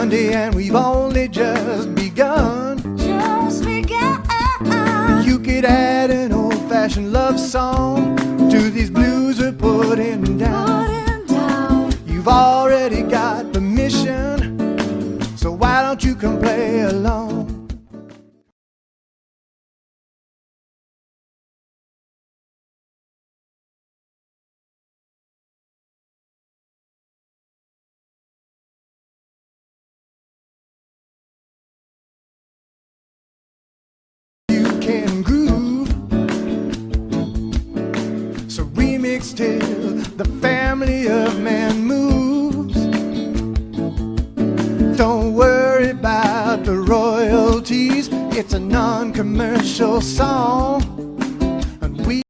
Monday and we've only just begun. Just begun. You could add an old-fashioned love song to these blues we're putting down. You've already got permission, so why don't you come play along? Can groove, so remix till the family of man moves. Don't worry about the royalties, it's a non-commercial song.